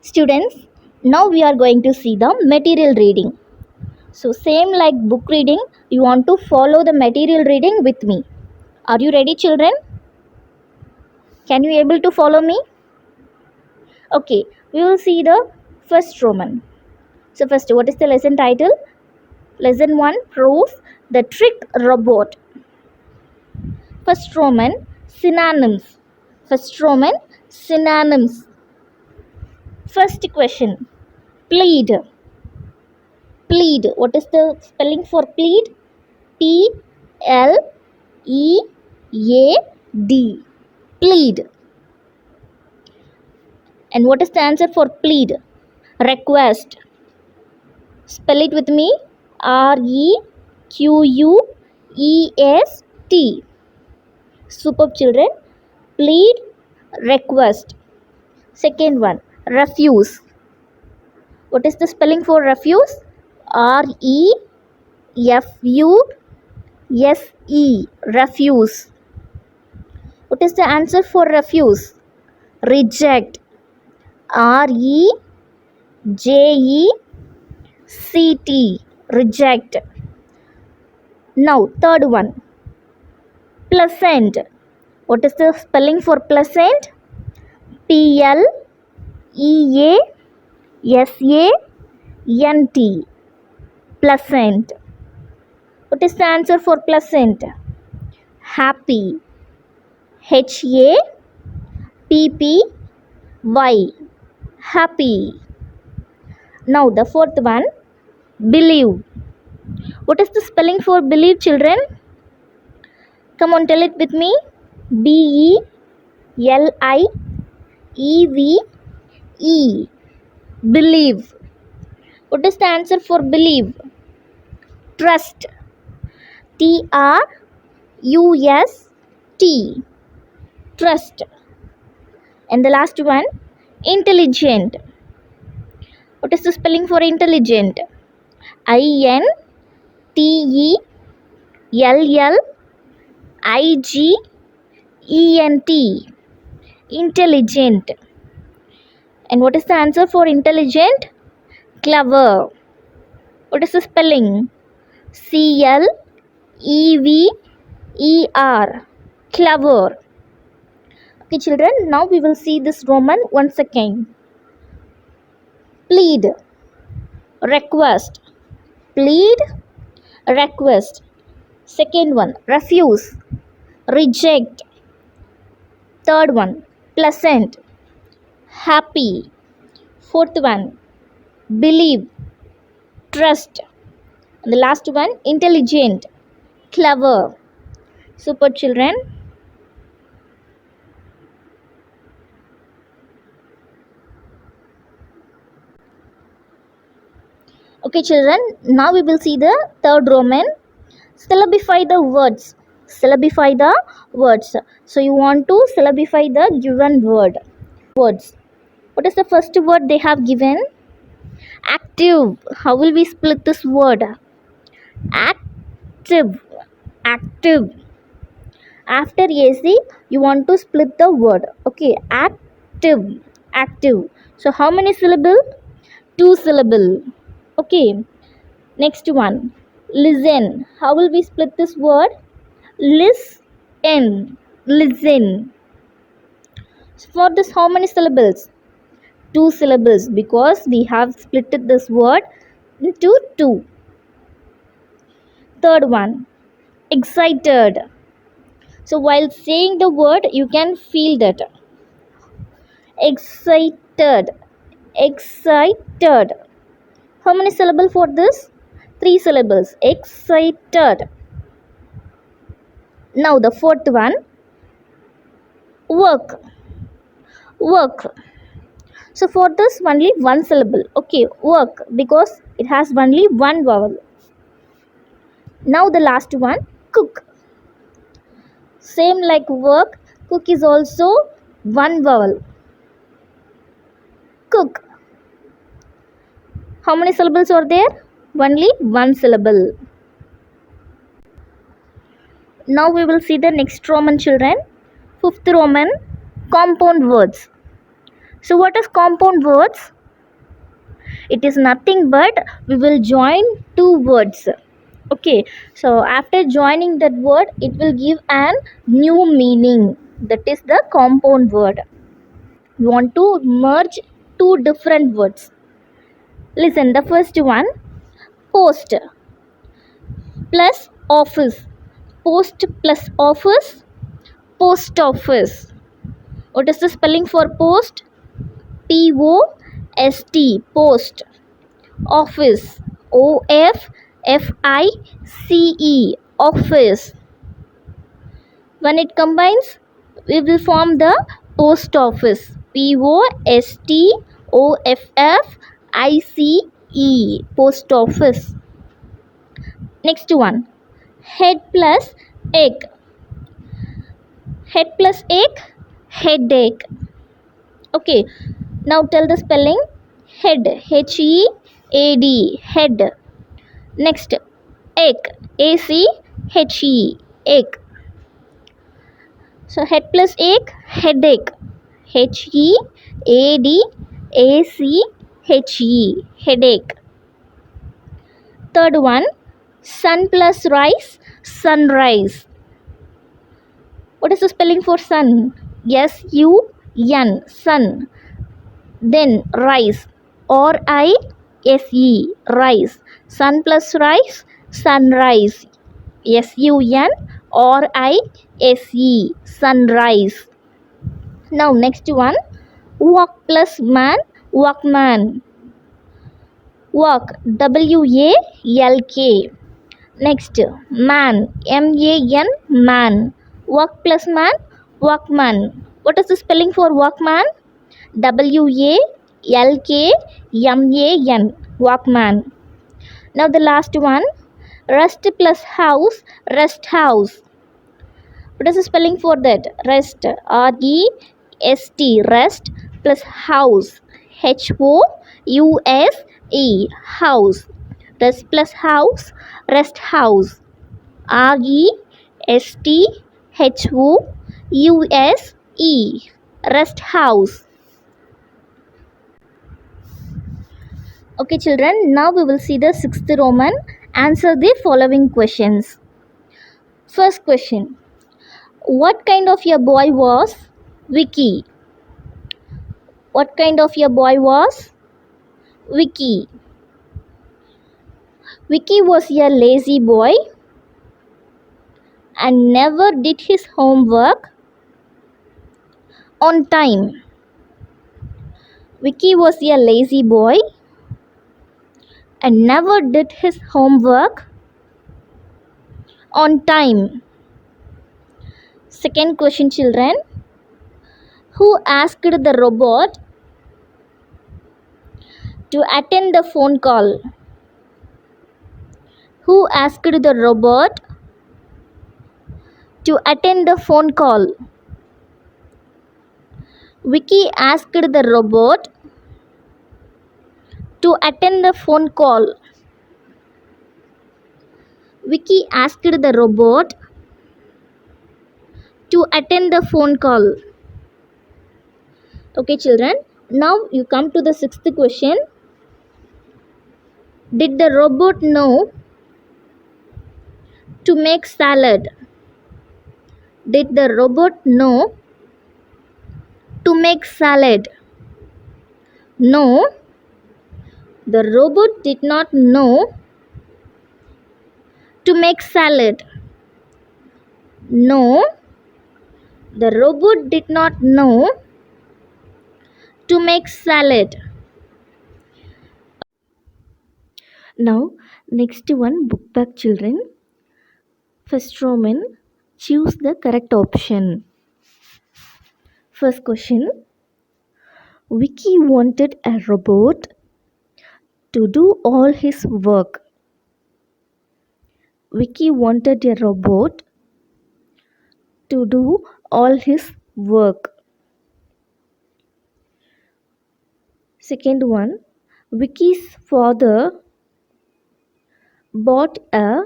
Students, now we are going to see the material reading. So same like book reading, you want to follow the material reading with me. Are you ready, children? Can you able to follow me? Okay, we will see the first Roman. So first, what is the lesson title? Lesson 1, Proof the Trick Robot. First Roman, synonyms. First Roman, synonyms. First question, plead. Plead. What is the spelling for plead? P-L-E-A-D. Plead. And what is the answer for plead? Request. Spell it with me. R-E-Q-U-E-S-T. Superb, children. Plead, request. Second one, refuse. What is the spelling for refuse? R-E-F-U-S-E. Refuse. What is the answer for refuse? Reject. R-E-J-E-C-T. Reject. Now, third one, pleasant. What is the spelling for pleasant? P-L-E-A-S-A-N-T. Pleasant. What is the answer for pleasant? Happy. H-A-P-P-Y. Happy. Now the fourth one, believe. What is the spelling for believe, children? Come on, tell it with me. B-E-L-I-E-V-E. Believe. What is the answer for believe? Trust. T-R-U-S-T. Trust. And the last one, intelligent. What is the spelling for intelligent? I-N-T-E-L-L-I-G-E-N-T. Intelligent. And what is the answer for intelligent? Clever. What is the spelling? C-L-E-V-E-R. Clever. Okay, children, now we will see this Roman once again. Plead, request. Plead, request. Second one, refuse, reject. Third one, pleasant, happy. Fourth one, believe, trust. And the last one, intelligent, clever. Super, children. Okay, children, now we will see the third Roman. Syllabify the words. Syllabify the words. So you want to syllabify the given words. What is the first word they have given? Active. How will we split this word? Active. Active. After AC, you want to split the word. Okay, active. Active. So how many syllable? 2 syllable. Okay. Next one, listen. How will we split this word? Listen. Listen. For this, how many syllables? 2 syllables, because we have split this word into 2. Third one, excited. So while saying the word, you can feel that. Excited. Excited. How many syllables for this? 3 syllables. Excited. Now the fourth one, work. Work. So for this, only 1 syllable. Okay, work, because it has only 1 vowel. Now the last one, cook. Same like work, cook is also 1 vowel. Cook. How many syllables are there? Only 1 syllable. Now we will see the next Roman, children. Fifth Roman, compound words. So what is compound words? It is nothing but we will join two words. Okay, so after joining that word, it will give an new meaning. That is the compound word. We want to merge two different words. Listen, the first one, post plus office. Post plus office, post office. What is the spelling for post? P O S T, post. Office, O F F I C E, office. When it combines, we will form the post office. P O S T O F F I C E, post office. Next one, head plus egg. Head plus egg, headache. Okay, now tell the spelling. Head, H E A D, head. Next, egg, A C H E, egg. So head plus egg, headache, H E A D A C H E, headache. Third one, sun plus rise, sunrise. What is the spelling for sun? S U N, sun. Then rise, R I S E, rise. Sun plus rise, sunrise. S U N R I S E, sunrise. Now next one, walk plus man, walkman. Walk, W A L K. Next, man, M A N, man. Walk plus man, walkman. What is the spelling for walkman? W A L K M A N, walkman. Now the last one, rest plus house, rest house. What is the spelling for that? Rest, R E S T, rest plus house, H O U S E, house. Rest plus house, rest house, R E S T H O U S E, rest house. Okay, children, now we will see the sixth Roman. Answer the following questions. First question, what kind of a boy was Vicky? What kind of a boy was Vicky? Vicky was a lazy boy and never did his homework on time. Vicky was a lazy boy and never did his homework on time. Second question, children. Who asked the robot to attend the phone call? Who asked the robot to attend the phone call? Vicky asked the robot to attend the phone call. Vicky asked the robot to attend the phone call. Okay, children. Now you come to the sixth question. Did the robot know to make salad? Did the robot know to make salad? No, the robot did not know to make salad. No, the robot did not know to make salad. Now, next one, book back, children. First Roman, choose the correct option. First question, Vicky wanted a robot to do all his work. Vicky wanted a robot to do all his work. Second one, Vicky's father bought a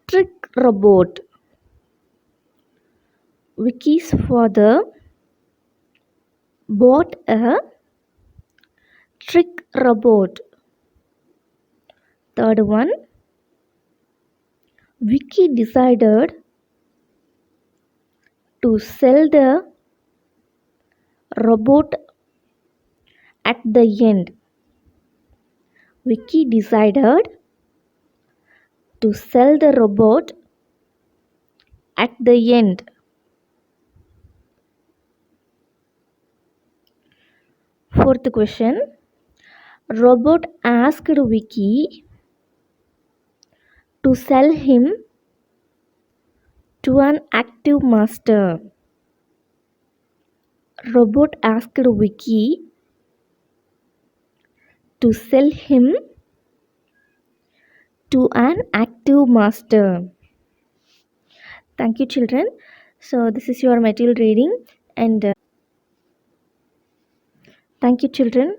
trick robot. Vicky's father bought a trick robot. Third one, Vicky decided to sell the robot at the end. Vicky decided to sell the robot at the end. Fourth question, Robot asked Vicky to sell him to an active master. Robot asked Vicky to sell him to an active master. Thank you, children. So, this is your material reading, and thank you, children.